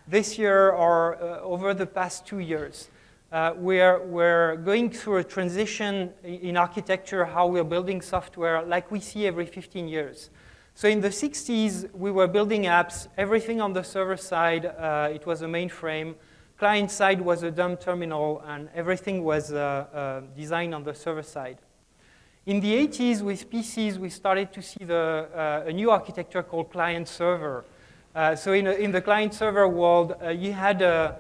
this year or over the past 2 years. We're going through a transition in architecture, how we're building software, like we see every 15 years. So in the 60s, we were building apps, everything on the server side, it was a mainframe. Client side was a dumb terminal, and everything was designed on the server side. In the 80s, with PCs, we started to see a new architecture called client-server. So in the client-server world, you had a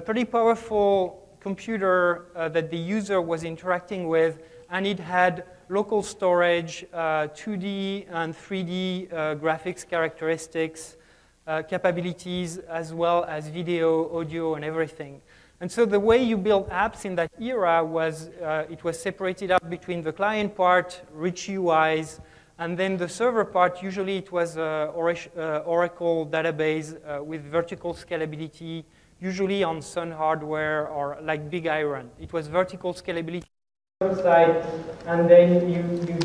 pretty powerful computer that the user was interacting with, and it had local storage, 2D and 3D graphics characteristics, capabilities, as well as video, audio, and everything. And so the way you build apps in that era was, it was separated up between the client part, rich UIs, and then the server part. Usually it was Oracle database with vertical scalability, usually on Sun hardware or like Big Iron. It was vertical scalability on the server side, and then you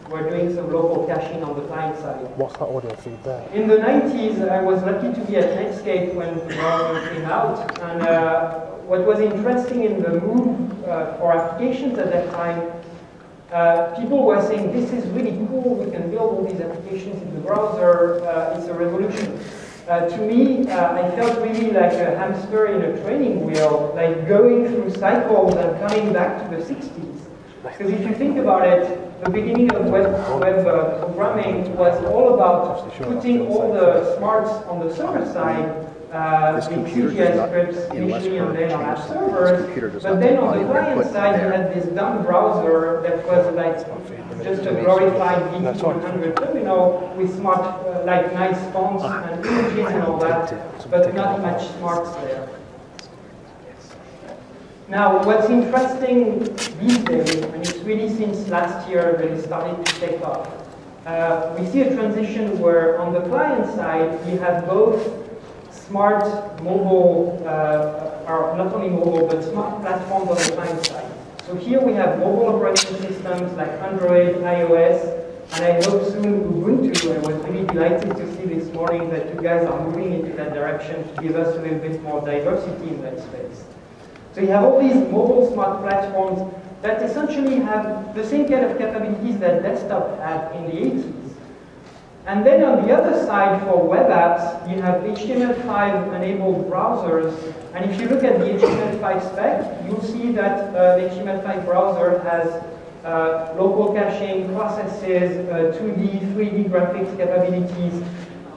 were doing some local caching on the client side. What's that audio feed there? In the 90s, I was lucky to be at Netscape when the browser came out, and what was interesting in the move for applications at that time, people were saying, this is really cool, we can build all these applications in the browser, it's a revolution. To me, I felt really like a hamster in a training wheel, like going through cycles and coming back to the 60s. Because if you think about it, the beginning of web programming was all about putting all the smarts on the server side, the CGI scripts initially and then on app servers, but then on the client side you had this dumb browser that was like just a glorified VT100 terminal with smart, like nice fonts and images and all that, but not much smarts there. Now, what's interesting these days, and it's really since last year that it started to take off, we see a transition where on the client side, you have both smart mobile, or not only mobile, but smart platforms on the client side. So here we have mobile operating systems like Android, iOS, and I hope soon Ubuntu. I was really delighted to see this morning that you guys are moving into that direction to give us a little bit more diversity in that space. So you have all these mobile smart platforms that essentially have the same kind of capabilities that desktop had in the 80s. And then on the other side, for web apps, you have HTML5 enabled browsers. And if you look at the HTML5 spec, you'll see that the HTML5 browser has local caching, processes, 2D, 3D graphics capabilities,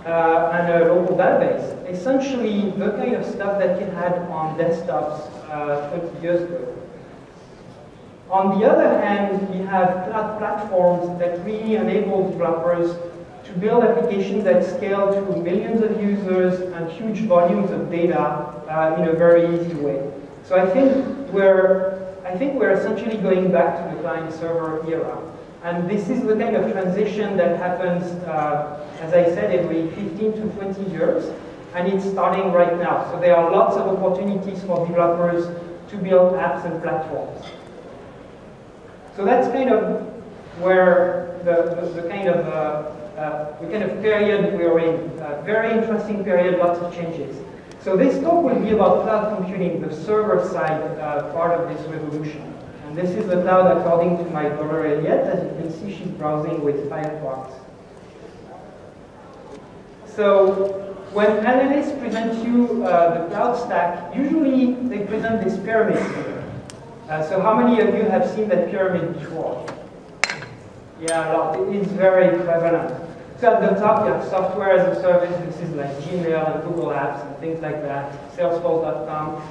and a local database. Essentially, the kind of stuff that you had on desktops 20 years ago. On the other hand, you have cloud platforms that really enable developers to build applications that scale to millions of users and huge volumes of data in a very easy way. So I think we're essentially going back to the client-server era. And this is the kind of transition that happens, as I said, every 15 to 20 years. And it's starting right now. So there are lots of opportunities for developers to build apps and platforms. So that's kind of where the kind of period we're in. Very interesting period, lots of changes. So this talk will be about cloud computing, the server side part of this revolution. And this is the cloud according to my daughter Eliette. As you can see, she's browsing with Firefox. So when analysts present you the cloud stack, usually they present this pyramid here. So how many of you have seen that pyramid before? Yeah, a lot. It is very prevalent. So at the top, you have software as a service. This is like Gmail and Google Apps and things like that, Salesforce.com.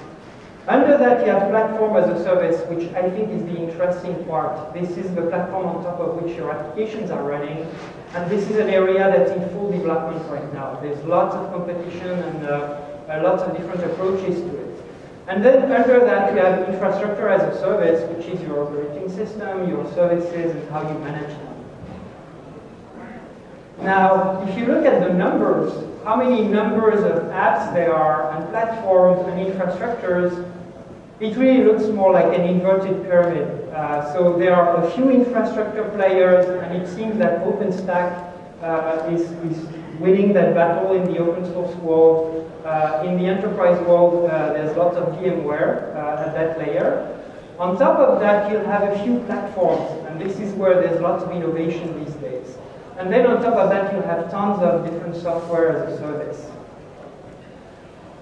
Under that, you have platform as a service, which I think is the interesting part. This is the platform on top of which your applications are running. And this is an area that's in full development right now. There's lots of competition and lots of different approaches to it. And then under that, you have infrastructure as a service, which is your operating system, your services, and how you manage them. Now, if you look at the numbers, how many numbers of apps there are, and platforms and infrastructures, it really looks more like an inverted pyramid. So there are a few infrastructure players, and it seems that OpenStack is winning that battle in the open source world. In the enterprise world, there's lots of VMware at that layer. On top of that, you'll have a few platforms, and this is where there's lots of innovation these days. And then on top of that, you'll have tons of different software as a service.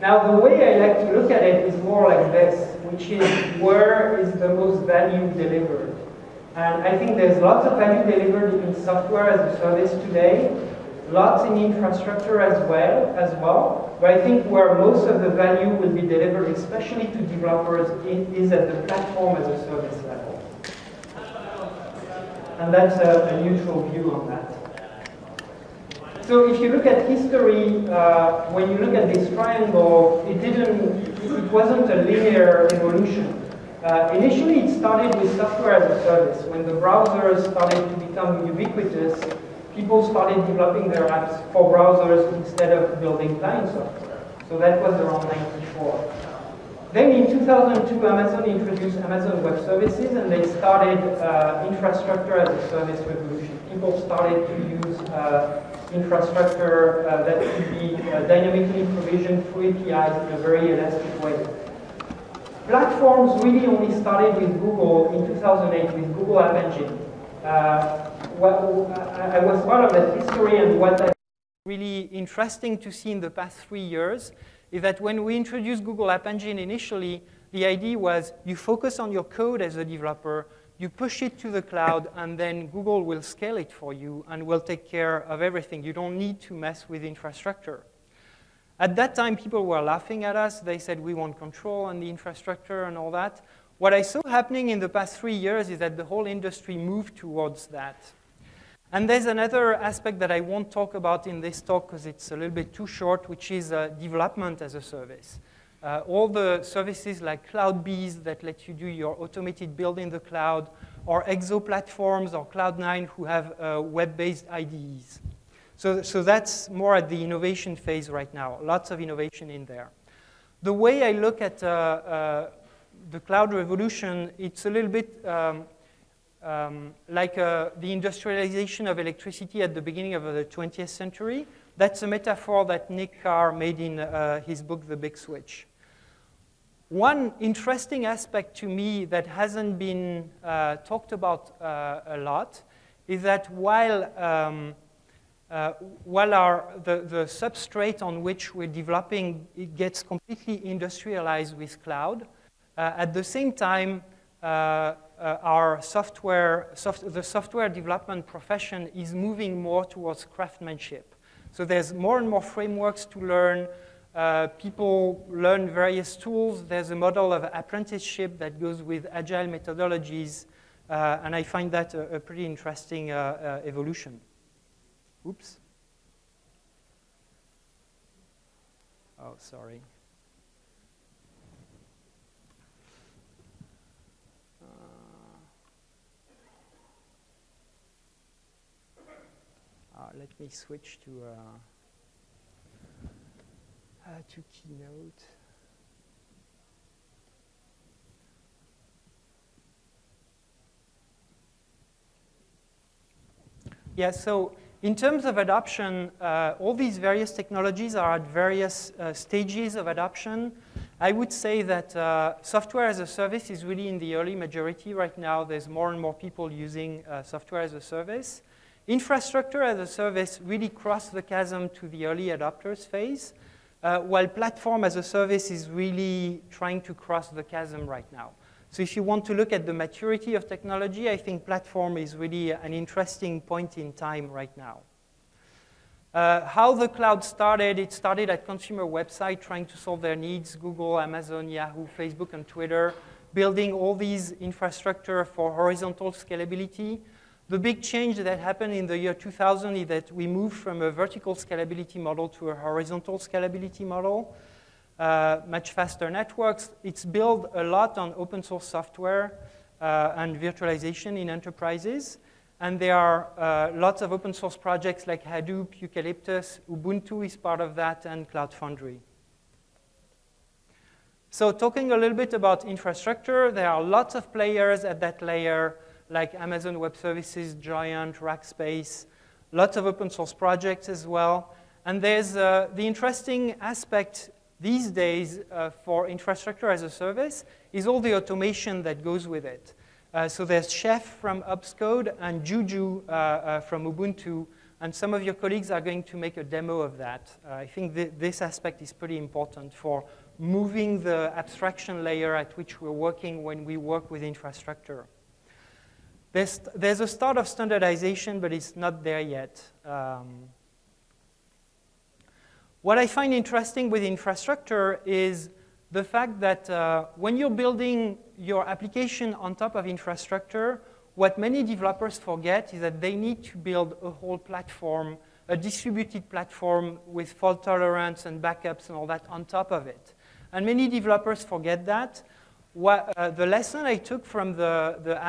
Now, the way I like to look at it is more like this, which is where is the most value delivered? And I think there's lots of value delivered in software as a service today, lots in infrastructure as well. But I think where most of the value will be delivered, especially to developers, is at the platform as a service level. And that's a neutral view on that. So if you look at history, when you look at this triangle, it wasn't a linear evolution. Initially, it started with software as a service. When the browsers started to become ubiquitous, people started developing their apps for browsers instead of building client software. So that was around 94. Then in 2002, Amazon introduced Amazon Web Services, and they started infrastructure as a service revolution. People started to use infrastructure that could be dynamically provisioned through APIs in a very elastic way. Platforms really only started with Google in 2008 with Google Appengine. I was part of that history, and what I really interesting to see in the past 3 years is that when we introduced Google Appengine initially, the idea was you focus on your code as a developer, you push it to the cloud, and then Google will scale it for you and will take care of everything. You don't need to mess with infrastructure. At that time, people were laughing at us. They said, we want control on the infrastructure and all that. What I saw happening in the past 3 years is that the whole industry moved towards that. And there's another aspect that I won't talk about in this talk because it's a little bit too short, which is development as a service. All the services like CloudBees that let you do your automated build in the cloud, or Exo platforms or Cloud9 who have web-based IDEs. So that's more at the innovation phase right now. Lots of innovation in there. The way I look at the cloud revolution, it's a little bit like the industrialization of electricity at the beginning of the 20th century. That's a metaphor that Nick Carr made in his book, The Big Switch. One interesting aspect to me that hasn't been talked about a lot is that while the substrate on which we're developing, it gets completely industrialized with cloud, at the same time, the software development profession is moving more towards craftsmanship. So there's more and more frameworks to learn. People learn various tools. There's a model of apprenticeship that goes with agile methodologies. And I find that a pretty interesting evolution. Oops. Oh, sorry. Let me switch to Keynote. Yeah, so in terms of adoption, all these various technologies are at various stages of adoption. I would say that software as a service is really in the early majority right now. There's more and more people using software as a service. Infrastructure as a service really crossed the chasm to the early adopters phase, while platform as a service is really trying to cross the chasm right now. So if you want to look at the maturity of technology, I think platform is really an interesting point in time right now. How the cloud started, it started at consumer website trying to solve their needs, Google, Amazon, Yahoo, Facebook, and Twitter, building all these infrastructure for horizontal scalability. The big change that happened in the year 2000 is that we moved from a vertical scalability model to a horizontal scalability model. Much faster networks. It's built a lot on open source software and virtualization in enterprises. And there are lots of open source projects like Hadoop, Eucalyptus, Ubuntu is part of that, and Cloud Foundry. So talking a little bit about infrastructure, there are lots of players at that layer, like Amazon Web Services, Giant, Rackspace. lots of open source projects as well. And there's the interesting aspect these days for infrastructure as a service is all the automation that goes with it. So there's Chef from Obscode and Juju from Ubuntu, and some of your colleagues are going to make a demo of that. I think this aspect is pretty important for moving the abstraction layer at which we're working when we work with infrastructure. There's a start of standardization, but it's not there yet. What I find interesting with infrastructure is the fact that when you're building your application on top of infrastructure, what many developers forget is that they need to build a whole platform, a distributed platform with fault tolerance and backups and all that on top of it. And many developers forget that. The lesson I took from the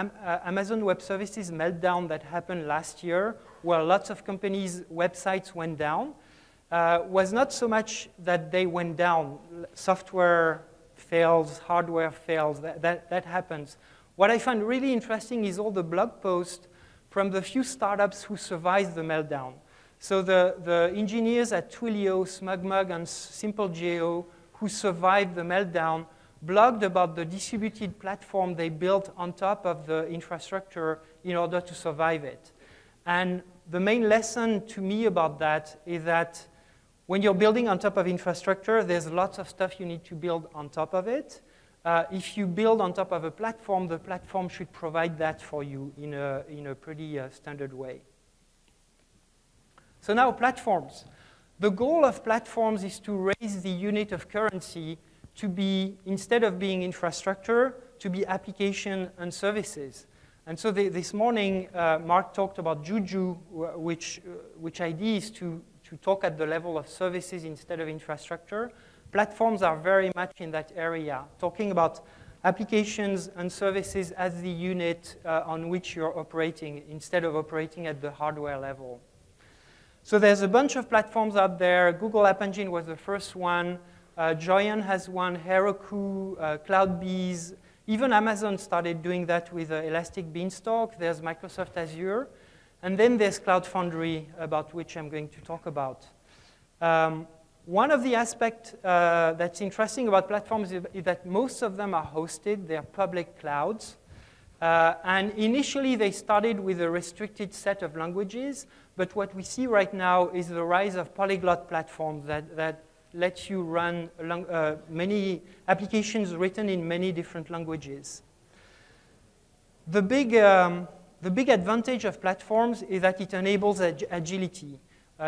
Amazon Web Services meltdown that happened last year, where lots of companies' websites went down, was not so much that they went down. Software fails, hardware fails, that happens. What I find really interesting is all the blog posts from the few startups who survived the meltdown. So the engineers at Twilio, SmugMug, and SimpleGeo who survived the meltdown blogged about the distributed platform they built on top of the infrastructure in order to survive it. And the main lesson to me about that is that when you're building on top of infrastructure, there's lots of stuff you need to build on top of it. If you build on top of a platform, the platform should provide that for you in a pretty standard way. So now platforms. The goal of platforms is to raise the unit of currency to be, instead of being infrastructure, to be application and services. And so this morning, Mark talked about Juju, which idea is to talk at the level of services instead of infrastructure. Platforms are very much in that area, talking about applications and services as the unit on which you're operating instead of operating at the hardware level. So there's a bunch of platforms out there. Google Appengine was the first one. Joyan has one, Heroku, CloudBees. Even Amazon started doing that with Elastic Beanstalk. There's Microsoft Azure. And then there's Cloud Foundry, about which I'm going to talk about. One of the aspects that's interesting about platforms is that most of them are hosted. They're public clouds. And initially, they started with a restricted set of languages. But what we see right now is the rise of polyglot platforms that lets you run many applications written in many different languages. The big advantage of platforms is that it enables agility.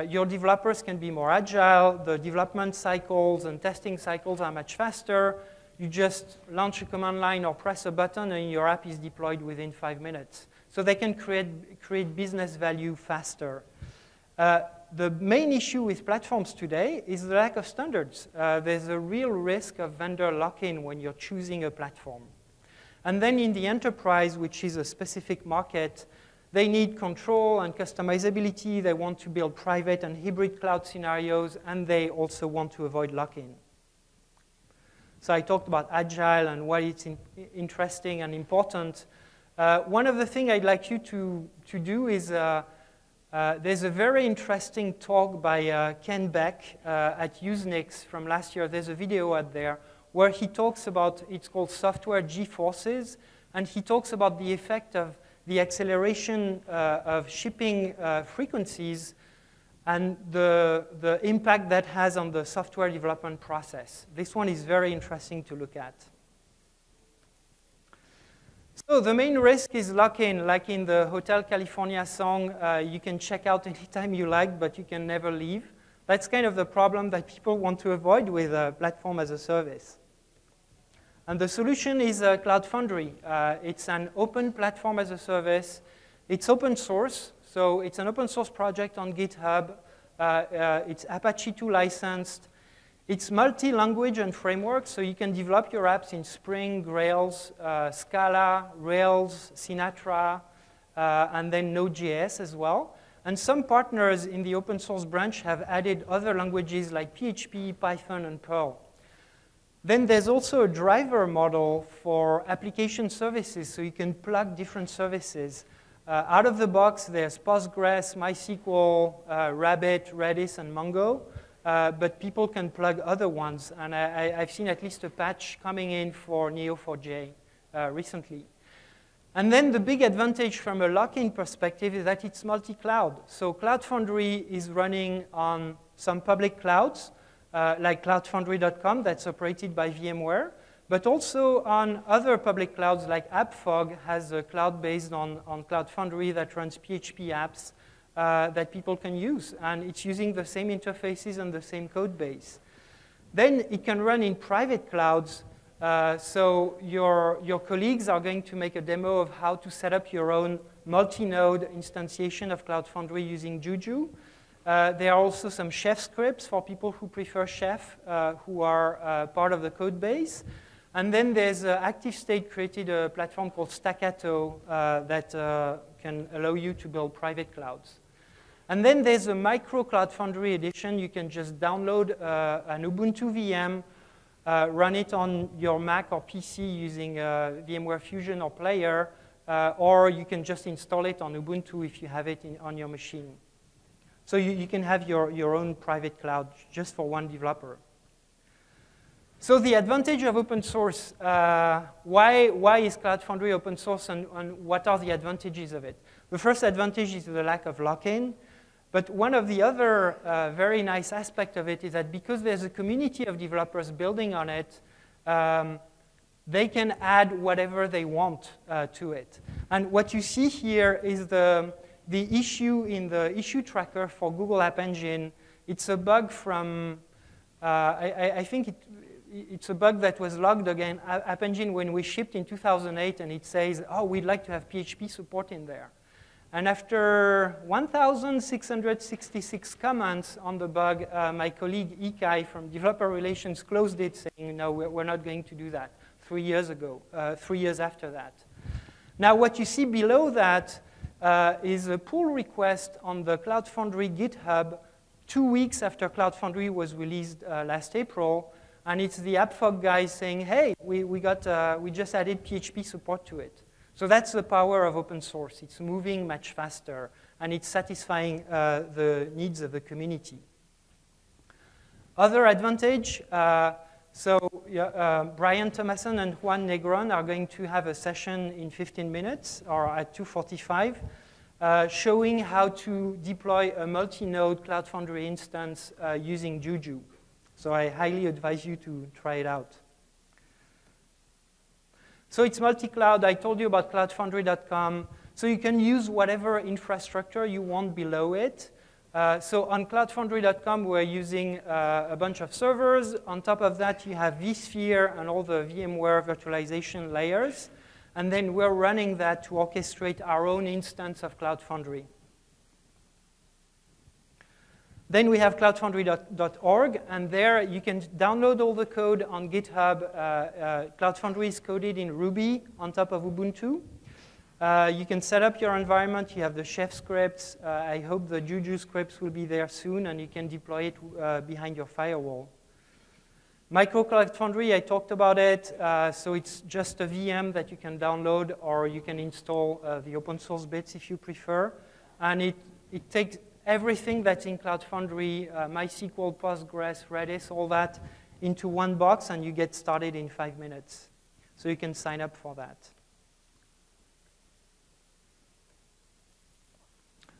Your developers can be more agile. The development cycles and testing cycles are much faster. You just launch a command line or press a button, and your app is deployed within 5 minutes. So they can create business value faster. The main issue with platforms today is the lack of standards. There's a real risk of vendor lock-in when you're choosing a platform. And then in the enterprise, which is a specific market, they need control and customizability. They want to build private and hybrid cloud scenarios, and they also want to avoid lock-in. So I talked about agile and why it's interesting and important. One of the things I'd like you to do is there's a very interesting talk by Ken Beck at Usenix from last year. There's a video out there where he talks about, it's called Software G-Forces, and he talks about the effect of the acceleration of shipping frequencies and the impact that has on the software development process. This one is very interesting to look at. So the main risk is lock-in. Like in the Hotel California song, you can check out anytime you like, but you can never leave. That's kind of the problem that people want to avoid with a platform as a service. And the solution is Cloud Foundry. It's an open platform as a service. It's open source, so it's an open source project on GitHub. It's Apache 2 licensed. It's multi-language and framework, so you can develop your apps in Spring, Rails, Scala, Rails, Sinatra, and then Node.js as well. And some partners in the open source branch have added other languages like PHP, Python, and Perl. Then there's also a driver model for application services, so you can plug different services. Out of the box, there's Postgres, MySQL, Rabbit, Redis, and Mongo. But people can plug other ones. And I've seen at least a patch coming in for Neo4j recently. And then the big advantage from a lock-in perspective is that it's multi-cloud. So Cloud Foundry is running on some public clouds, like cloudfoundry.com, that's operated by VMware, but also on other public clouds like AppFog has a cloud based on Cloud Foundry that runs PHP apps that people can use. And it's using the same interfaces and the same code base. Then it can run in private clouds. So your colleagues are going to make a demo of how to set up your own multi-node instantiation of Cloud Foundry using Juju. There are also some Chef scripts for people who prefer Chef, who are part of the code base. And then there's ActiveState created a platform called Staccato that can allow you to build private clouds. And then there's a micro Cloud Foundry edition. You can just download an Ubuntu VM, run it on your Mac or PC using VMware Fusion or Player, or you can just install it on Ubuntu if you have it on your machine. So you can have your own private cloud just for one developer. So the advantage of open source, why is Cloud Foundry open source and what are the advantages of it? The first advantage is the lack of lock-in. But one of the other very nice aspects of it is that because there's a community of developers building on it, they can add whatever they want to it. And what you see here is the issue in the issue tracker for Google Appengine. It's a bug from, I think it's a bug that was logged again, Appengine, when we shipped in 2008, and it says, oh, we'd like to have PHP support in there. And after 1,666 comments on the bug, my colleague Ikai from Developer Relations closed it, saying, no, we're not going to do that 3 years ago, 3 years after that. Now, what you see below that is a pull request on the Cloud Foundry GitHub 2 weeks after Cloud Foundry was released last April. And it's the AppFog guys saying, hey, we just added PHP support to it. So that's the power of open source. It's moving much faster, and it's satisfying the needs of the community. Other advantage, Brian Thomason and Juan Negron are going to have a session in 15 minutes, or at 2:45, showing how to deploy a multi-node Cloud Foundry instance using Juju. So I highly advise you to try it out. So it's multi-cloud. I told you about cloudfoundry.com. So you can use whatever infrastructure you want below it. So on cloudfoundry.com, we're using a bunch of servers. On top of that, you have vSphere and all the VMware virtualization layers. And then we're running that to orchestrate our own instance of Cloud Foundry. Then we have cloudfoundry.org, and there you can download all the code on GitHub. Cloud Foundry is coded in Ruby on top of Ubuntu. You can set up your environment. You have the Chef scripts. I hope the Juju scripts will be there soon, and you can deploy it behind your firewall. Micro Cloud Foundry, I talked about it. So it's just a VM that you can download, or you can install the open source bits if you prefer. And it takes everything that's in Cloud Foundry, MySQL, Postgres, Redis, all that, into one box, and you get started in 5 minutes. So you can sign up for that.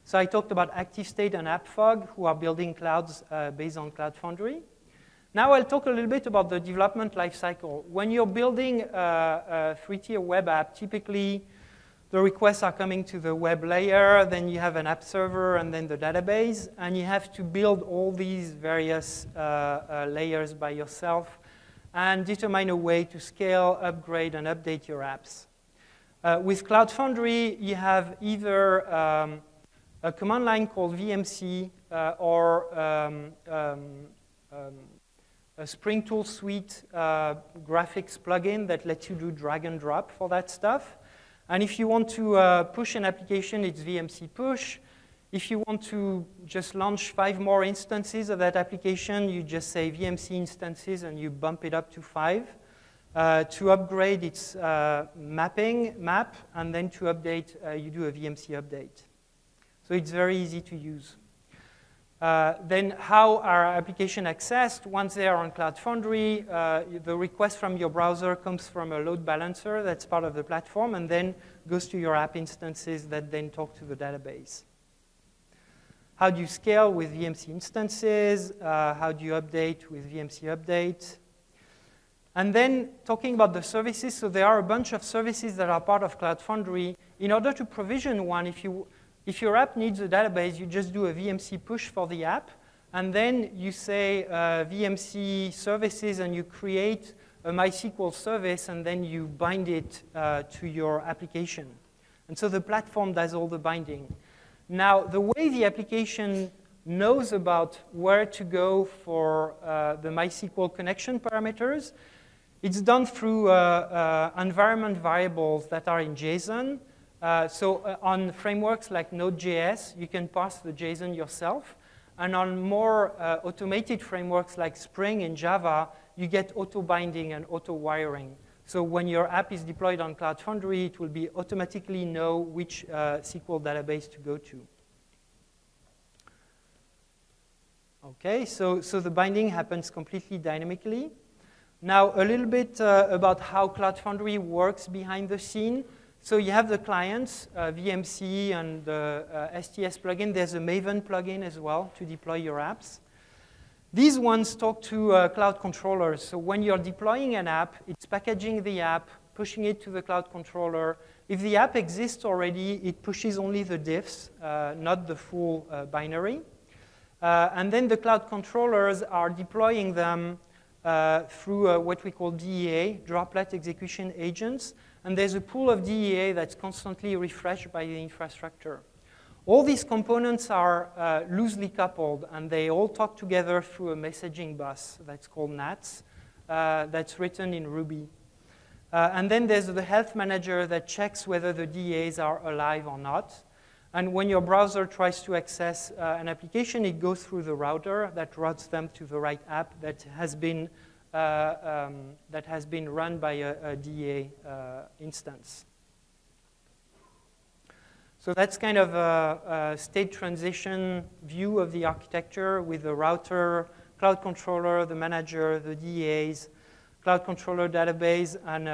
So I talked about ActiveState and AppFog, who are building clouds based on Cloud Foundry. Now I'll talk a little bit about the development lifecycle. When you're building a 3-tier web app, typically the requests are coming to the web layer, then you have an app server, and then the database, and you have to build all these various layers by yourself and determine a way to scale, upgrade, and update your apps. With Cloud Foundry, you have either a command line called VMC or a Spring Tool Suite graphics plugin that lets you do drag and drop for that stuff. And if you want to push an application, it's VMC push. If you want to just launch 5 more instances of that application, you just say VMC instances and you bump it up to 5. To upgrade its map, and then to update, you do a VMC update. So it's very easy to use. Then how are application accessed? Once they are on Cloud Foundry, the request from your browser comes from a load balancer that's part of the platform, and then goes to your app instances that then talk to the database. How do you scale with VMC instances? How do you update with VMC update? And then talking about the services, so there are a bunch of services that are part of Cloud Foundry. In order to provision one, if your app needs a database, you just do a VMC push for the app, and then you say VMC services, and you create a MySQL service, and then you bind it to your application. And so the platform does all the binding. Now, the way the application knows about where to go for the MySQL connection parameters, it's done through environment variables that are in JSON. So on frameworks like Node.js, you can parse the JSON yourself. And on more automated frameworks like Spring and Java, you get auto-binding and auto-wiring. So when your app is deployed on Cloud Foundry, it will be automatically know which SQL database to go to. Okay, so the binding happens completely dynamically. Now, a little bit about how Cloud Foundry works behind the scene. So you have the clients, VMC and the STS plugin. There's a Maven plugin as well to deploy your apps. These ones talk to cloud controllers. So when you're deploying an app, it's packaging the app, pushing it to the cloud controller. If the app exists already, it pushes only the diffs, not the full binary. And then the cloud controllers are deploying them through what we call DEA, Droplet Execution Agents. And there's a pool of DEA that's constantly refreshed by the infrastructure. All these components are loosely coupled, and they all talk together through a messaging bus that's called NATS, that's written in Ruby. And then there's the health manager that checks whether the DEAs are alive or not. And when your browser tries to access an application, it goes through the router that routes them to the right app that has been run by a DEA instance. So that's kind of a state transition view of the architecture with the router, cloud controller, the manager, the DEAs, cloud controller database, and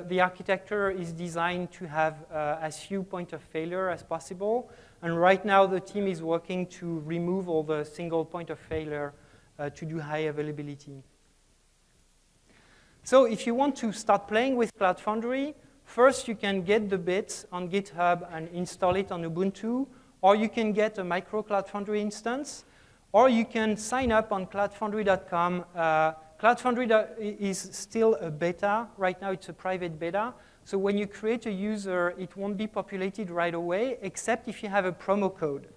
the architecture is designed to have as few points of failure as possible. And right now, the team is working to remove all the single point of failure to do high availability. So if you want to start playing with Cloud Foundry, first you can get the bits on GitHub and install it on Ubuntu, or you can get a micro Cloud Foundry instance, or you can sign up on cloudfoundry.com. Cloud Foundry is still a beta. Right now it's a private beta. So when you create a user, it won't be populated right away, except if you have a promo code.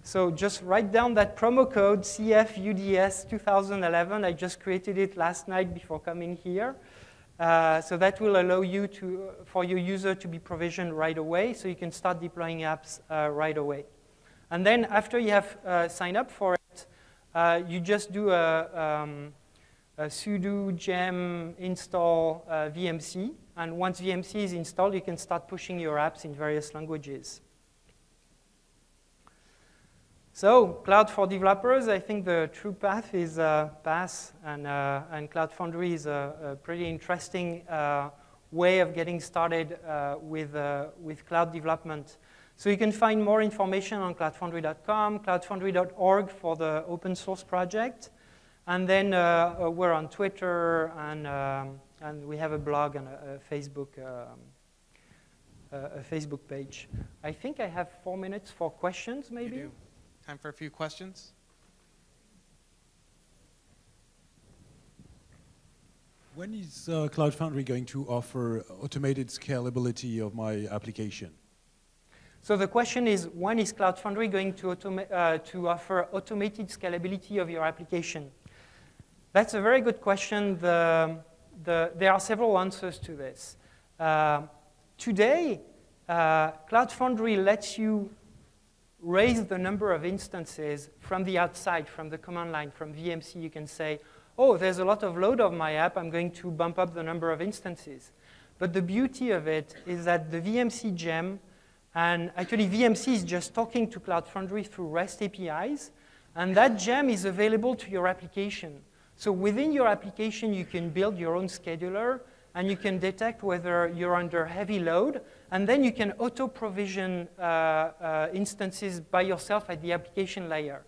So just write down that promo code, CFUDS 2011. I just created it last night before coming here. So that will allow you for your user to be provisioned right away, so you can start deploying apps right away. And then after you have signed up for it, you just do a sudo gem install VMC. And once VMC is installed, you can start pushing your apps in various languages. So cloud for developers, I think the true path is PaaS, and Cloud Foundry is a pretty interesting way of getting started with cloud development. So you can find more information on cloudfoundry.com, cloudfoundry.org for the open source project. And then we're on Twitter, and we have a blog and a Facebook page. I think I have 4 minutes for questions, maybe? You do. Time for a few questions. When is Cloud Foundry going to offer automated scalability of my application? So the question is, when is Cloud Foundry going to offer automated scalability of your application? That's a very good question. There are several answers to this. Today, Cloud Foundry lets you raise the number of instances from the outside, from the command line, from VMC. You can say, oh, there's a lot of load of my app, I'm going to bump up the number of instances. But the beauty of it is that the VMC gem, and actually VMC is just talking to Cloud Foundry through REST APIs, and that gem is available to your application. So within your application, you can build your own scheduler, and you can detect whether you're under heavy load, and then you can auto-provision instances by yourself at the application layer.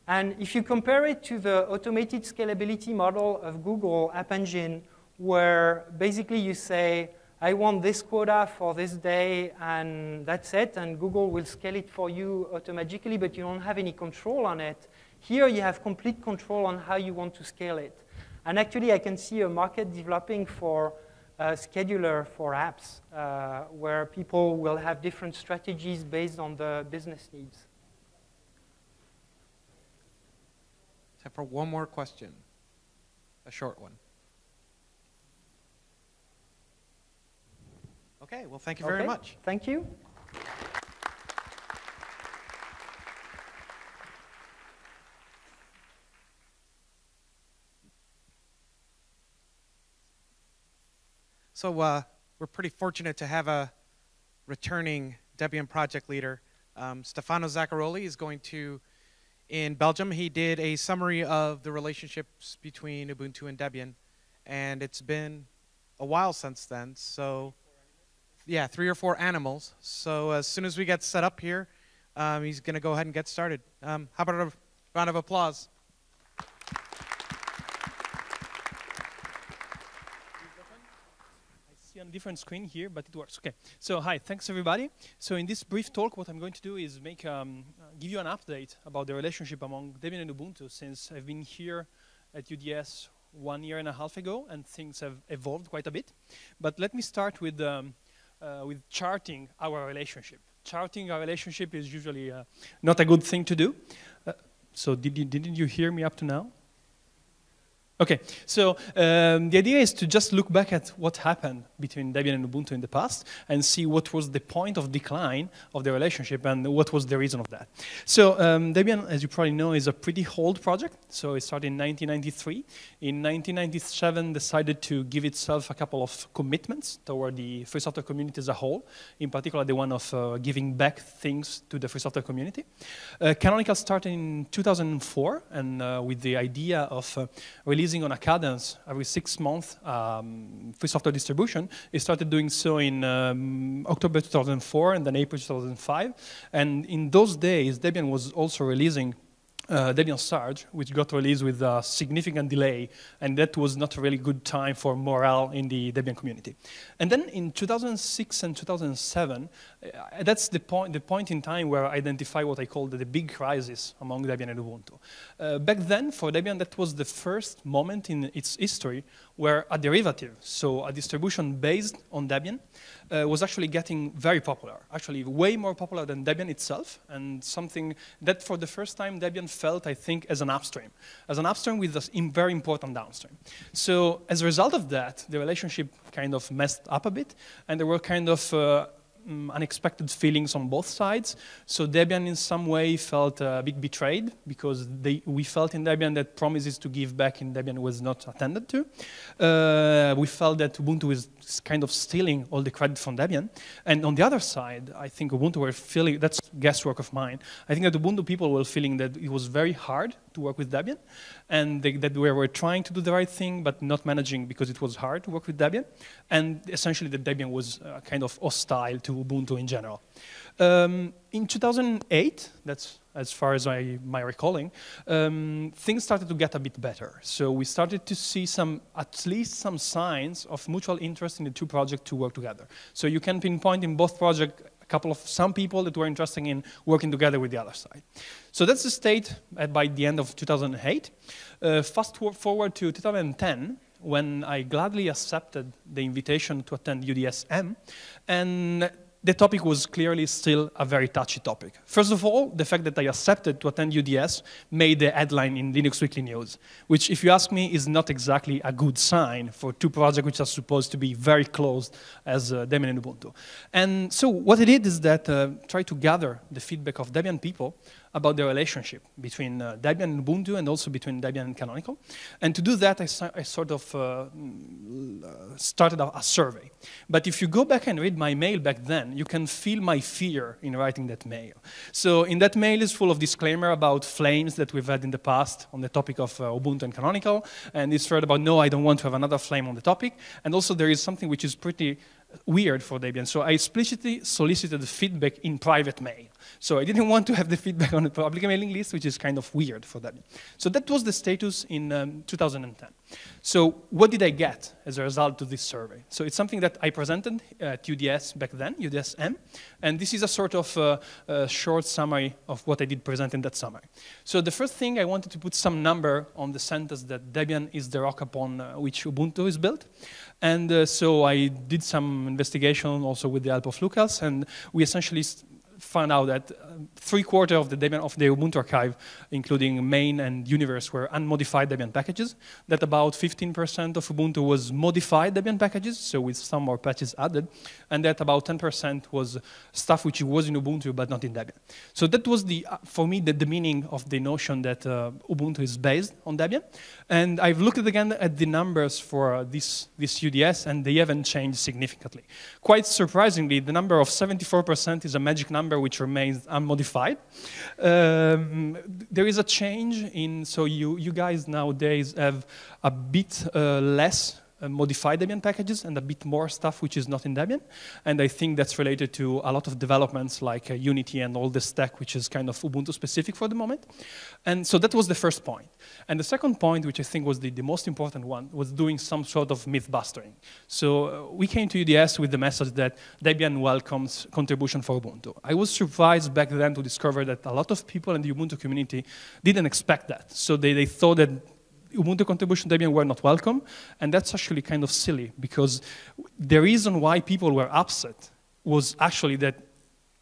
And if you compare it to the automated scalability model of Google Appengine, where basically you say, I want this quota for this day, and that's it, and Google will scale it for you automatically, but you don't have any control on it. Here you have complete control on how you want to scale it. And actually, I can see a market developing for a scheduler for apps, where people will have different strategies based on the business needs. Time for one more question, a short one. Okay, well, thank you very much. Thank you. So we're pretty fortunate to have a returning Debian project leader. Stefano Zaccaroli is going to, in Belgium, he did a summary of the relationships between Ubuntu and Debian, and it's been a while since then, so yeah, 3 or 4 animals. So as soon as we get set up here, he's going to go ahead and get started. How about a round of applause? I see on a different screen here, but it works. Okay. So hi, thanks everybody. So in this brief talk, what I'm going to do is make give you an update about the relationship among Debian and Ubuntu, since I've been here at UDS 1.5 years ago, and things have evolved quite a bit. But let me start with charting our relationship. Charting our relationship is usually not a good thing to do. So didn't you hear me up to now? Okay, so the idea is to just look back at what happened between Debian and Ubuntu in the past and see what was the point of decline of the relationship and what was the reason of that. So Debian, as you probably know, is a pretty old project. So it started in 1993. In 1997, decided to give itself a couple of commitments toward the free software community as a whole, in particular the one of giving back things to the free software community. Canonical started in 2004, and with the idea of releasing on a cadence every 6 months free software distribution. It started doing so in October 2004 and then April 2005. And in those days, Debian was also releasing Debian Sarge, which got released with a significant delay, and that was not a really good time for morale in the Debian community. And then in 2006 and 2007, that's the point in time where I identify what I call the big crisis among Debian and Ubuntu. Back then, for Debian, that was the first moment in its history where a derivative, so a distribution based on Debian, was actually getting very popular, actually way more popular than Debian itself, and something that for the first time Debian felt, I think, as an upstream with a very important downstream. So as a result of that, the relationship kind of messed up a bit, and there were kind of unexpected feelings on both sides. So Debian in some way felt a bit betrayed because we felt in Debian that promises to give back in Debian was not attended to. We felt that Ubuntu is kind of stealing all the credit from Debian. And on the other side, I think Ubuntu were feeling, that's guesswork of mine, I think that Ubuntu people were feeling that it was very hard to work with Debian, and that we were trying to do the right thing, but not managing because it was hard to work with Debian. And essentially that Debian was kind of hostile to Ubuntu in general. In 2008, that's as far as my recalling, things started to get a bit better. So we started to see at least some signs of mutual interest in the two projects to work together. So you can pinpoint in both projects some people that were interested in working together with the other side. So that's the state by the end of 2008. Fast forward to 2010, when I gladly accepted the invitation to attend UDS-M, and the topic was clearly still a very touchy topic. First of all, the fact that I accepted to attend UDS made the headline in Linux Weekly News, which, if you ask me, is not exactly a good sign for two projects which are supposed to be very close as Debian and Ubuntu. And so what I did is that try to gather the feedback of Debian people about the relationship between Debian and Ubuntu, and also between Debian and Canonical. And to do that, I sort of started a survey. But if you go back and read my mail back then, you can feel my fear in writing that mail. So in that mail is full of disclaimer about flames that we've had in the past on the topic of Ubuntu and Canonical, and it's thread about, no, I don't want to have another flame on the topic. And also there is something which is pretty weird for Debian. So I explicitly solicited feedback in private mail. So I didn't want to have the feedback on the public mailing list, which is kind of weird for Debian. So that was the status in 2010. So what did I get as a result of this survey? So it's something that I presented at UDS back then, UDS-M, and this is a sort of short summary of what I did present in that summary. So the first thing, I wanted to put some number on the sentence that Debian is the rock upon which Ubuntu is built. And so I did some investigation also with the help of Lucas, and we essentially found out that 3/4 of the Debian of the Ubuntu archive, including main and universe, were unmodified Debian packages. That about 15% of Ubuntu was modified Debian packages, so with some more patches added, and that about 10% was stuff which was in Ubuntu but not in Debian. So that was for me the meaning of the notion that Ubuntu is based on Debian. And I've looked again at the numbers for this UDS, and they haven't changed significantly. Quite surprisingly, the number of 74% is a magic number which remains unmodified. There is a change in, so you guys nowadays have a bit less modified Debian packages and a bit more stuff which is not in Debian. And I think that's related to a lot of developments like Unity and all the stack, which is kind of Ubuntu specific for the moment. And so that was the first point. And the second point, which I think was the most important one, was doing some sort of myth busting. So we came to UDS with the message that Debian welcomes contribution for Ubuntu. I was surprised back then to discover that a lot of people in the Ubuntu community didn't expect that. So they thought that Ubuntu contribution Debian were not welcome, and that's actually kind of silly, because the reason why people were upset was actually that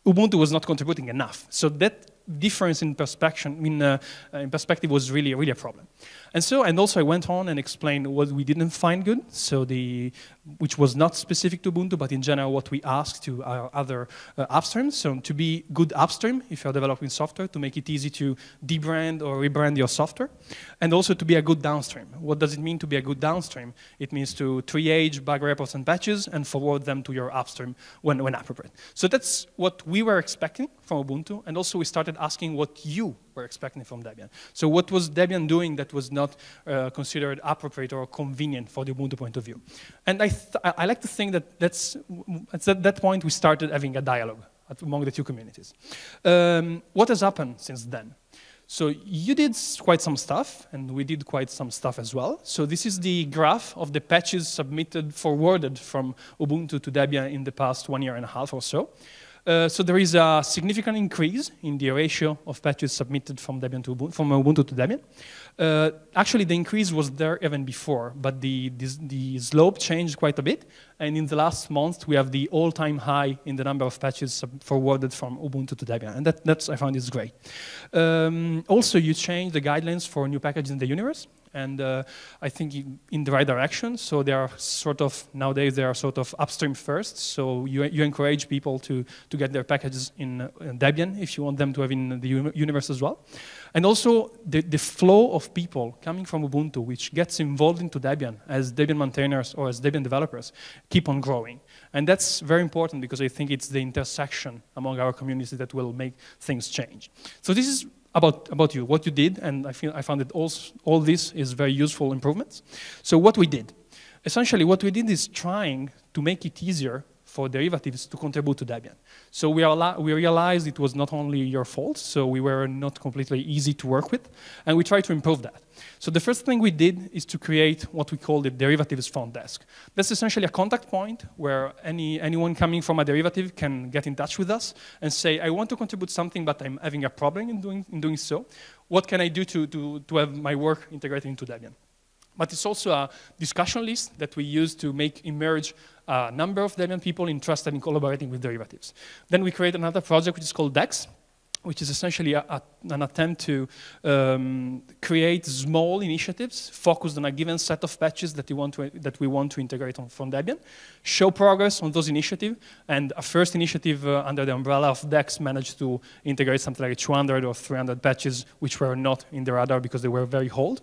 Ubuntu was not contributing enough. So that difference in perspective was really a problem. And also I went on and explained what we didn't find good, so which was not specific to Ubuntu, but in general what we asked to our other upstreams. So to be good upstream if you're developing software, to make it easy to debrand or rebrand your software, and also to be a good downstream. What does it mean to be a good downstream? It means to triage bug reports and patches and forward them to your upstream when appropriate. So that's what we were expecting from Ubuntu, and also we started asking what you were expecting from Debian. So what was Debian doing that was not considered appropriate or convenient for the Ubuntu point of view? And I like to think that at that point we started having a dialogue among the two communities. What has happened since then? So you did quite some stuff, and we did quite some stuff as well. So this is the graph of the patches forwarded from Ubuntu to Debian in the past 1.5 years or so. So there is a significant increase in the ratio of patches submitted from Ubuntu to Debian. Actually, the increase was there even before, but the slope changed quite a bit. And in the last month, we have the all-time high in the number of patches forwarded from Ubuntu to Debian. And that's, I found this great. Also, you changed the guidelines for new packages in the universe. And I think in the right direction. So they are nowadays they are sort of upstream first. So you encourage people to get their packages in Debian if you want them to have in the universe as well. And also the flow of people coming from Ubuntu, which gets involved into Debian as Debian maintainers or as Debian developers, keep on growing. And that's very important, because I think it's the intersection among our communities that will make things change. So this is about you, what you did, and I found that all this is very useful improvements. So what we did, essentially what we did is trying to make it easier for derivatives to contribute to Debian. So we realized it was not only your fault, so we were not completely easy to work with, and we tried to improve that. So the first thing we did is to create what we call the derivatives front desk. That's essentially a contact point where anyone coming from a derivative can get in touch with us and say, I want to contribute something, but I'm having a problem in doing so. What can I do to have my work integrated into Debian? But it's also a discussion list that we use to emerge a number of Debian people interested in collaborating with derivatives. Then we create another project which is called DEX, which is essentially an attempt to create small initiatives focused on a given set of patches that we want to integrate from Debian, show progress on those initiatives, and a first initiative under the umbrella of DEX managed to integrate something like 200 or 300 patches which were not in the radar because they were very old.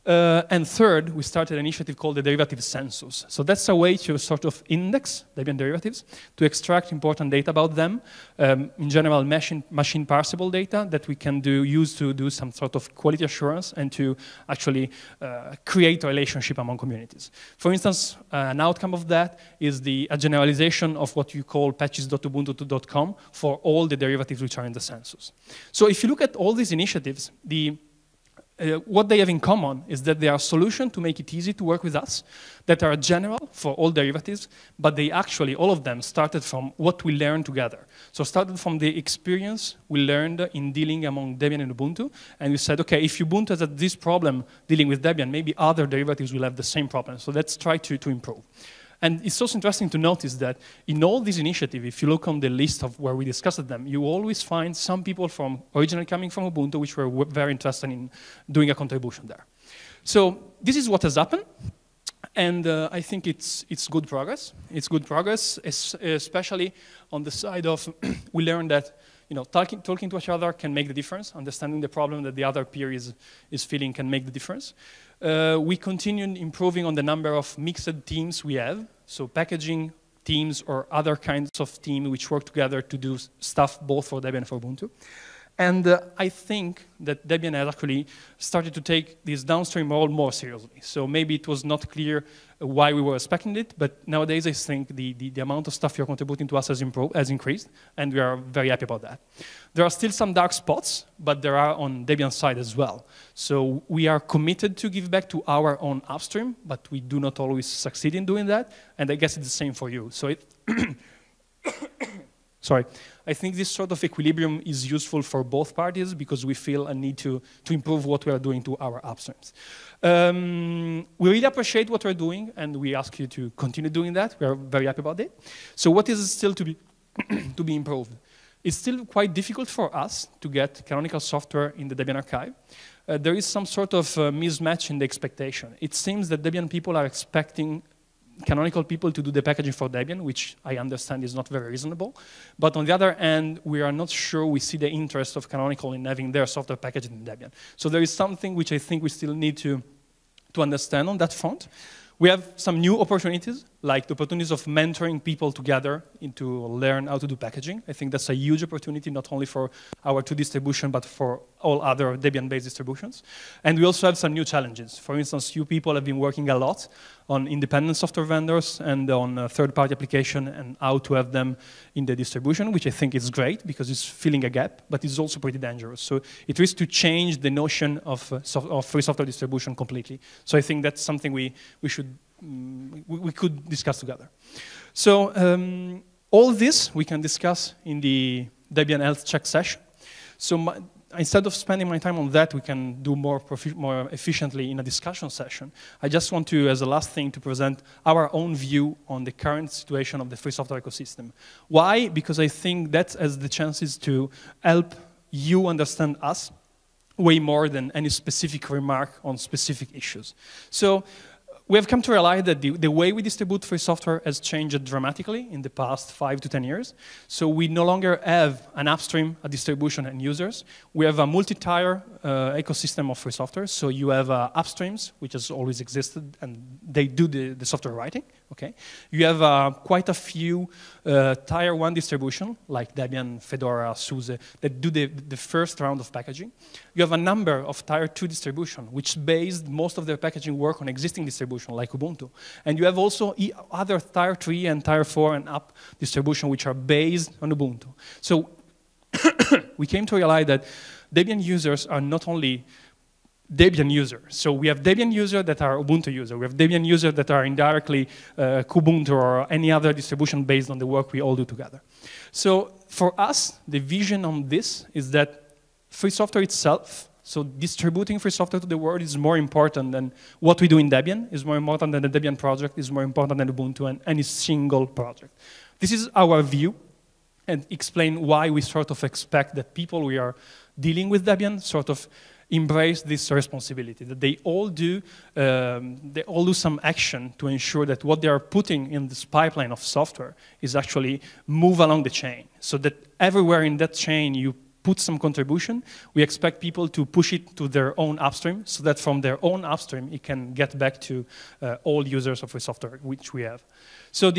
And third, we started an initiative called the derivative census. So that's a way to sort of index Debian derivatives, to extract important data about them, in general machine parsable data that we can use to do some sort of quality assurance and to actually create a relationship among communities. For instance, an outcome of that is a generalization of what you call patches.ubuntu.com for all the derivatives which are in the census. So if you look at all these initiatives, what they have in common is that they are a solution to make it easy to work with us, that are general for all derivatives, but they actually, all of them, started from what we learned together. So started from the experience we learned in dealing among Debian and Ubuntu, and we said, okay, if Ubuntu has this problem dealing with Debian, maybe other derivatives will have the same problem, so let's try to improve. And it's also interesting to notice that in all these initiatives, if you look on the list of where we discussed them, you always find some people originally coming from Ubuntu, which were very interested in doing a contribution there. So this is what has happened. And I think it's good progress. It's good progress, especially on the side of we learned that talking to each other can make the difference. Understanding the problem that the other peer is feeling can make the difference. We continued improving on the number of mixed teams we have. So packaging teams or other kinds of teams which work together to do stuff both for Debian and for Ubuntu. And I think that Debian has actually started to take this downstream role more seriously. So maybe it was not clear why we were expecting it, but nowadays I think the amount of stuff you're contributing to us has increased, and we are very happy about that. There are still some dark spots, but there are on Debian's side as well. So we are committed to give back to our own upstream, but we do not always succeed in doing that, and I guess it's the same for you. So sorry. I think this sort of equilibrium is useful for both parties because we feel a need to improve what we are doing to our upstreams. We really appreciate what we're doing, and we ask you to continue doing that. We are very happy about it. So what is still to be improved? It's still quite difficult for us to get canonical software in the Debian archive. There is some sort of mismatch in the expectation. It seems that Debian people are expecting canonical people to do the packaging for Debian, which I understand is not very reasonable. But on the other hand, we are not sure we see the interest of canonical in having their software packaged in Debian. So there is something which I think we still need to understand on that front. We have some new opportunities, like the opportunities of mentoring people together to learn how to do packaging. I think that's a huge opportunity, not only for our 2 distribution, but for all other Debian-based distributions. And we also have some new challenges. For instance, you people have been working a lot on independent software vendors and on third-party application and how to have them in the distribution, which I think is great because it's filling a gap, but it's also pretty dangerous. So it risks to change the notion of free software distribution completely. So I think that's something we could discuss together. So all this we can discuss in the Debian health check session. So instead of spending my time on that, we can do more efficiently in a discussion session. I just want to, as a last thing, to present our own view on the current situation of the free software ecosystem. Why? Because I think that has the chances to help you understand us way more than any specific remark on specific issues. So we have come to realize that the way we distribute free software has changed dramatically in the past 5 to 10 years. So we no longer have an upstream, a distribution, and users. We have a multi-tier ecosystem of free software. So you have upstreams, which has always existed, and they do the software writing. Okay. You have quite a few tier 1 distribution, like Debian, Fedora, SUSE, that do the first round of packaging. You have a number of tier 2 distribution, which based most of their packaging work on existing distribution, like Ubuntu. And you have also other tier 3 and tier 4 and up distribution, which are based on Ubuntu. So we came to realize that Debian users are not only Debian users. So we have Debian users that are Ubuntu users. We have Debian users that are indirectly Kubuntu or any other distribution based on the work we all do together. So for us, the vision on this is that free software itself, so distributing free software to the world is more important than what we do in Debian, is more important than the Debian project, is more important than Ubuntu and any single project. This is our view. and explain why we sort of expect that people we are dealing with Debian sort of embrace this responsibility, that they all do some action to ensure that what they are putting in this pipeline of software is actually move along the chain, so that everywhere in that chain you put some contribution, we expect people to push it to their own upstream, so that from their own upstream it can get back to all users of the software which we have. So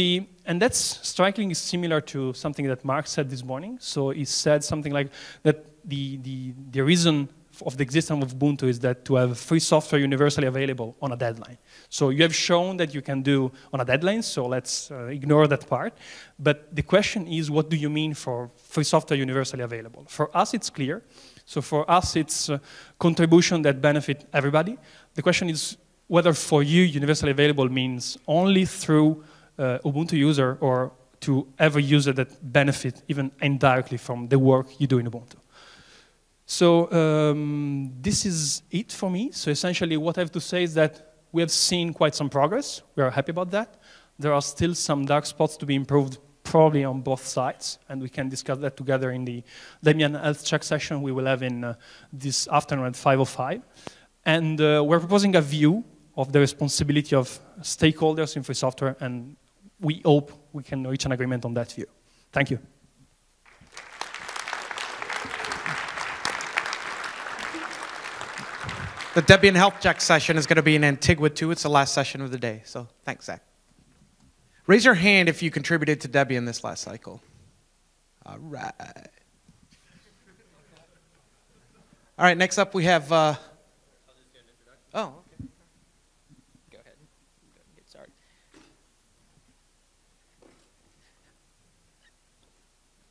and that's strikingly similar to something that Mark said this morning. So he said something like that the reason of the existence of Ubuntu is that to have free software universally available on a deadline. So you have shown that you can do on a deadline, so let's ignore that part. But the question is, what do you mean for free software universally available? For us, it's clear. So for us, it's contribution that benefit everybody. The question is whether for you, universally available means only through Ubuntu user or to every user that benefit even indirectly from the work you do in Ubuntu. So this is it for me. So essentially what I have to say is that we have seen quite some progress. We are happy about that. There are still some dark spots to be improved, probably on both sides, and we can discuss that together in the Debian health check session we will have in this afternoon at 5:05. And we're proposing a view of the responsibility of stakeholders in free software, and we hope we can reach an agreement on that view. Thank you. The Debian Health Check session is going to be in Antigua, too. It's the last session of the day. So thanks, Zach. Raise your hand if you contributed to Debian this last cycle. All right. All right, next up we have... oh, okay. Go ahead. Get started.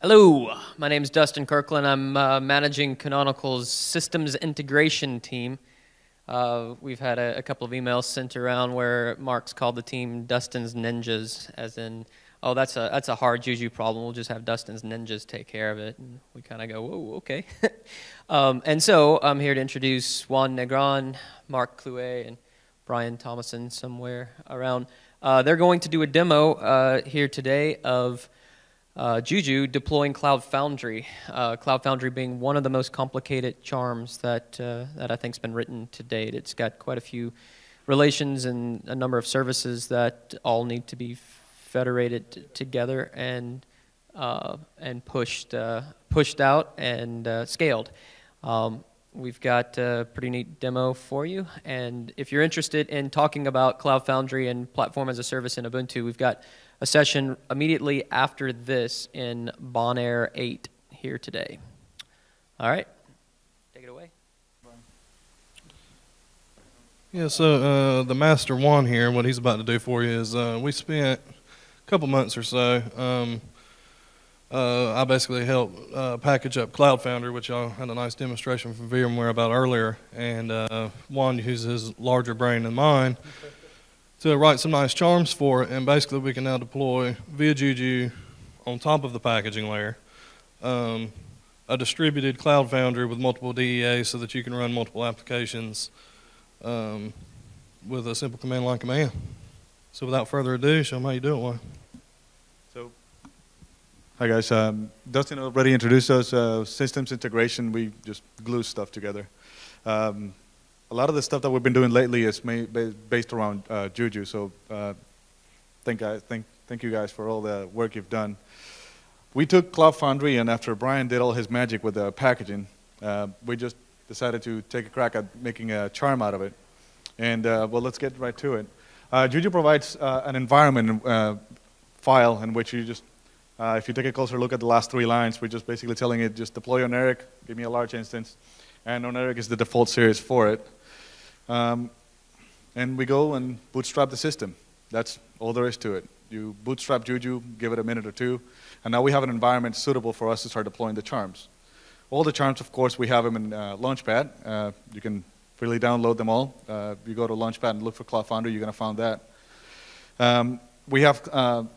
Hello, my name is Dustin Kirkland. I'm managing Canonical's systems integration team. We've had a couple of emails sent around where Mark's called the team Dustin's Ninjas, as in, oh, that's a hard Juju problem. We'll just have Dustin's Ninjas take care of it. And we kind of go, whoa, okay. And so I'm here to introduce Juan Negron, Mark Clouet, and Brian Thomason somewhere around. They're going to do a demo here today of Juju deploying Cloud Foundry. Cloud Foundry being one of the most complicated charms that I think's been written to date. It's got quite a few relations and a number of services that all need to be federated together and pushed out and scaled. We've got a pretty neat demo for you, and if you're interested in talking about Cloud Foundry and Platform as a Service in Ubuntu, we've got a session immediately after this in Bonaire 8 here today. All right, take it away. Yeah, so the Master Juan here, what he's about to do for you is we spent a couple months or so. I basically helped package up Cloud Foundry, which I had a nice demonstration from VMware about earlier, and Juan uses his larger brain than mine to write some nice charms for it, and basically we can now deploy via Juju on top of the packaging layer a distributed Cloud Foundry with multiple DEAs so that you can run multiple applications with a simple command line command. So without further ado, show them how you do it, Juan. So, hi guys, Dustin already introduced us. Systems integration, we just glue stuff together. A lot of the stuff that we've been doing lately is based around Juju, so thank you guys for all the work you've done. We took Cloud Foundry, and after Brian did all his magic with the packaging, we just decided to take a crack at making a charm out of it. And well, let's get right to it. Juju provides an environment file in which you just, if you take a closer look at the last 3 lines, we're just basically telling it, just deploy on Eric, give me a large instance, and on Eric is the default series for it. And we go and bootstrap the system. That's all there is to it. You bootstrap Juju, give it a minute or two, and now we have an environment suitable for us to start deploying the charms. All the charms, of course, we have them in Launchpad. You can freely download them all. You go to Launchpad and look for Cloud Foundry, you're going to find that. We have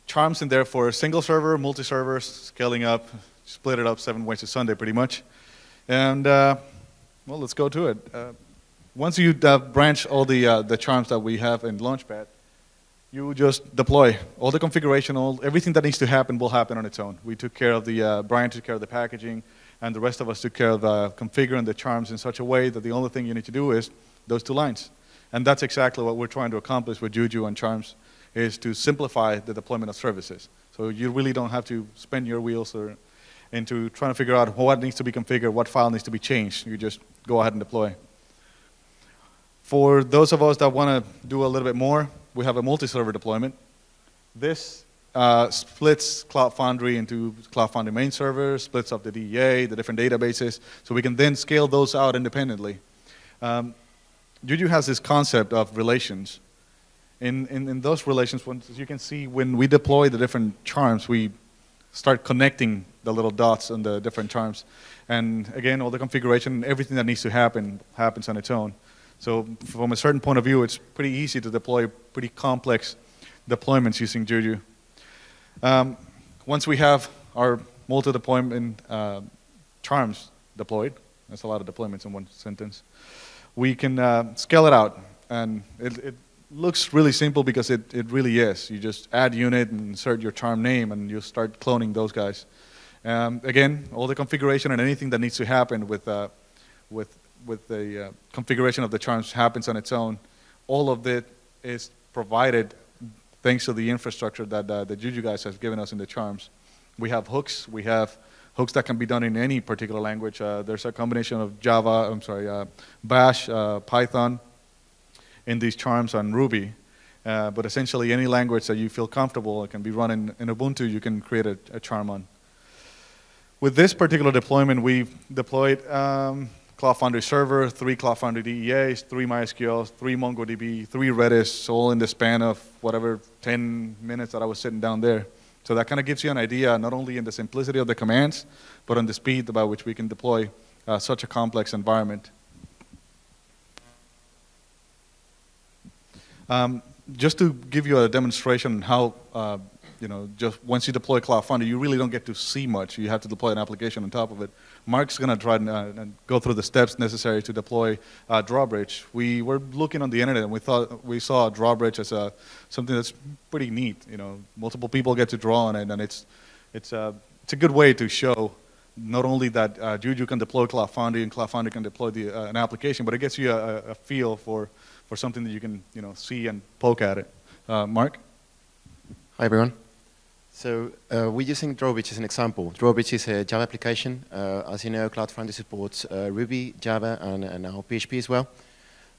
charms in there for single server, multi-server, scaling up, split it up 7 ways to Sunday pretty much. And well, let's go to it. Once you branch all the charms that we have in Launchpad, you just deploy. All the configuration, everything that needs to happen will happen on its own. We took care of the, Brian took care of the packaging, and the rest of us took care of configuring the charms in such a way that the only thing you need to do is those 2 lines. And that's exactly what we're trying to accomplish with Juju and charms, is to simplify the deployment of services. So you really don't have to spin your wheels into trying to figure out what needs to be configured, what file needs to be changed. You just go ahead and deploy. For those of us that want to do a little bit more, we have a multi-server deployment. This splits Cloud Foundry into Cloud Foundry main server, splits up the DEA, the different databases, so we can then scale those out independently. Juju has this concept of relations. In those relations, as you can see, when we deploy the different charms, we start connecting the little dots on the different charms. And again, all the configuration, everything that needs to happen, happens on its own. So from a certain point of view, it's pretty easy to deploy pretty complex deployments using Juju. Once we have our multi-deployment charms deployed, that's a lot of deployments in one sentence, we can scale it out. And it looks really simple because it really is. You just add unit and insert your charm name, and you start cloning those guys. Again, all the configuration and anything that needs to happen with the configuration of the charms happens on its own. All of it is provided thanks to the infrastructure that the Juju guys have given us in the charms. We have hooks. We have hooks that can be done in any particular language. There's a combination of Bash, Python in these charms on Ruby. But essentially any language that you feel comfortable, it can be run in Ubuntu, you can create a charm on. With this particular deployment, we've deployed Cloud Foundry Server, 3 Cloud Foundry DEAs, 3 MySQLs, 3 MongoDB, 3 Redis, all in the span of whatever 10 minutes that I was sitting down there. So that kind of gives you an idea, not only in the simplicity of the commands, but on the speed by which we can deploy such a complex environment. Just to give you a demonstration how, just once you deploy Cloud Foundry, you really don't get to see much. You have to deploy an application on top of it. Mark's going to try and go through the steps necessary to deploy Drawbridge. We were looking on the internet and we saw Drawbridge as something that's pretty neat. Multiple people get to draw on it, and it's a good way to show not only that Juju can deploy Cloud Foundry and Cloud Foundry can deploy an application, but it gets you a feel for something that you can see and poke at it. Mark? Hi everyone. So we're using Drawbridge as an example. Drawbridge is a Java application. As you know, Cloud Foundry supports Ruby, Java, and now PHP as well.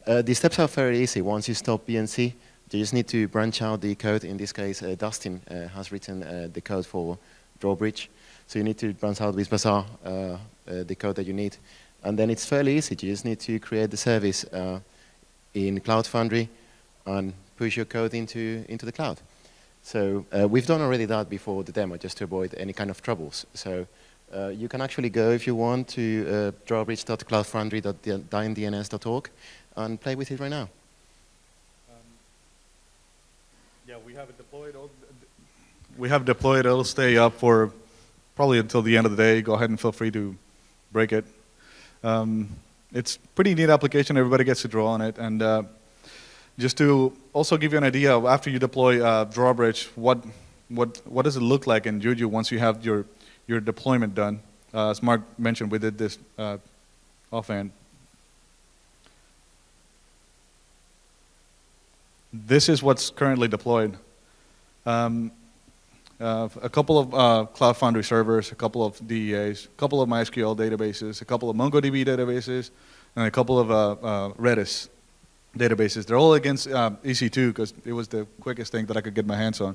The steps are very easy. Once you stop BNC, you just need to branch out the code. In this case, Dustin has written the code for Drawbridge. So you need to branch out with Bazaar the code that you need. And then it's fairly easy. You just need to create the service in Cloud Foundry and push your code into the cloud. So we've done already that before the demo, just to avoid any kind of troubles. So you can actually go, if you want, to drawbridge.cloudfoundry.dns.org and play with it right now. Yeah, we have it deployed. We have deployed. It'll stay up for probably until the end of the day. Go ahead and feel free to break it. It's a pretty neat application. Everybody gets to draw on it. And just to also give you an idea, after you deploy Drawbridge, what does it look like in Juju once you have your deployment done? As Mark mentioned, we did this offhand. This is what's currently deployed. A couple of Cloud Foundry servers, a couple of DEAs, a couple of MySQL databases, a couple of MongoDB databases, and a couple of Redis databases. They're all against EC2 because it was the quickest thing that I could get my hands on.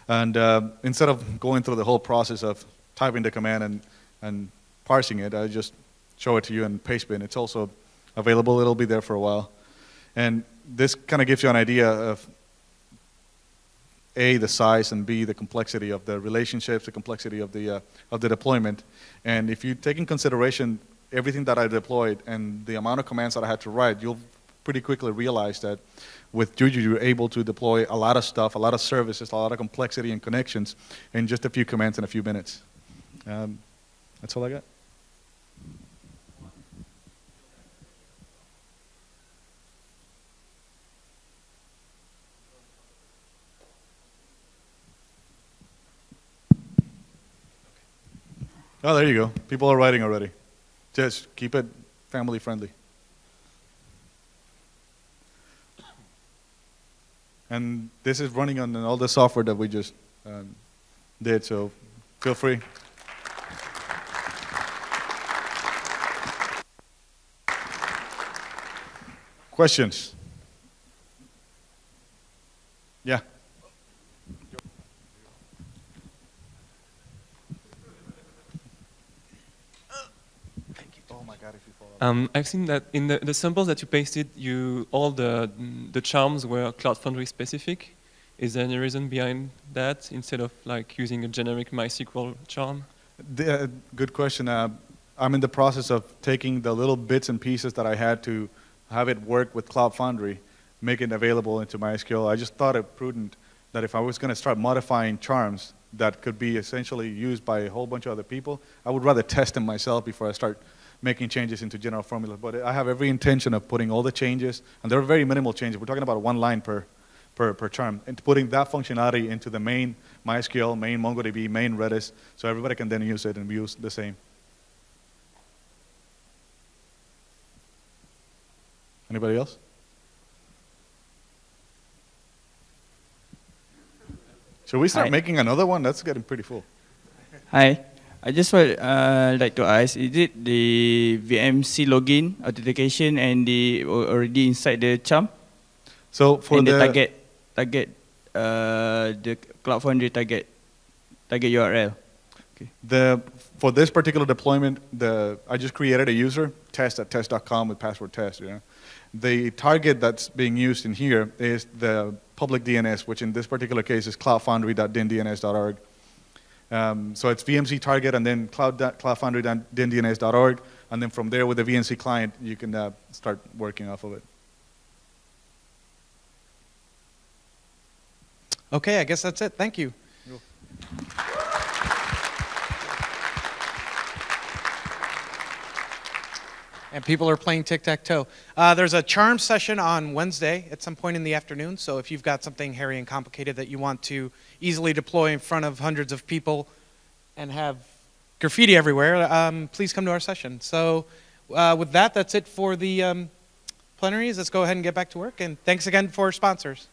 And instead of going through the whole process of typing the command and parsing it, I just show it to you in pastebin. It's also available. It'll be there for a while. And this kind of gives you an idea of A, the size, and B, the complexity of the relationships, the complexity of the deployment. And if you take in consideration everything that I deployed and the amount of commands that I had to write, you'll pretty quickly realize that with Juju, you're able to deploy a lot of stuff, a lot of services, a lot of complexity and connections in just a few commands in a few minutes. That's all I got. Oh, there you go. People are writing already. Just keep it family friendly. And this is running on all the software that we just did, so feel free. Questions? Yeah. I've seen that in the samples that you pasted, all the charms were Cloud Foundry specific. Is there any reason behind that instead of like using a generic MySQL charm? Good question. I'm in the process of taking the little bits and pieces that I had to have it work with Cloud Foundry, make it available into MySQL. I just thought it prudent that if I was going to start modifying charms that could be essentially used by a whole bunch of other people, I would rather test them myself before I start making changes into general formula. But I have every intention of putting all the changes, and they're very minimal changes. We're talking about one line per charm, and putting that functionality into the main MySQL, main MongoDB, main Redis, so everybody can then use it and use the same. Anybody else? Should we start making another one? That's getting pretty full. Hi. I just would like to ask, is it the VMC login authentication and the already inside the charm? So for and the target the Cloud Foundry target URL. Okay. For this particular deployment, I just created a user, test@test.com with password test. You know? The target that's being used in here is the public DNS, which in this particular case is cloudfoundry.dindns.org. So it's VMC target and then cloudfoundry.dindns.org, and then from there with the VNC client, you can start working off of it. Okay, I guess that's it. Thank you. And people are playing tic-tac-toe. There's a charm session on Wednesday at some point in the afternoon, so if you've got something hairy and complicated that you want to easily deploy in front of hundreds of people and have graffiti everywhere, please come to our session. So with that, that's it for the plenaries. Let's go ahead and get back to work, and thanks again for sponsors.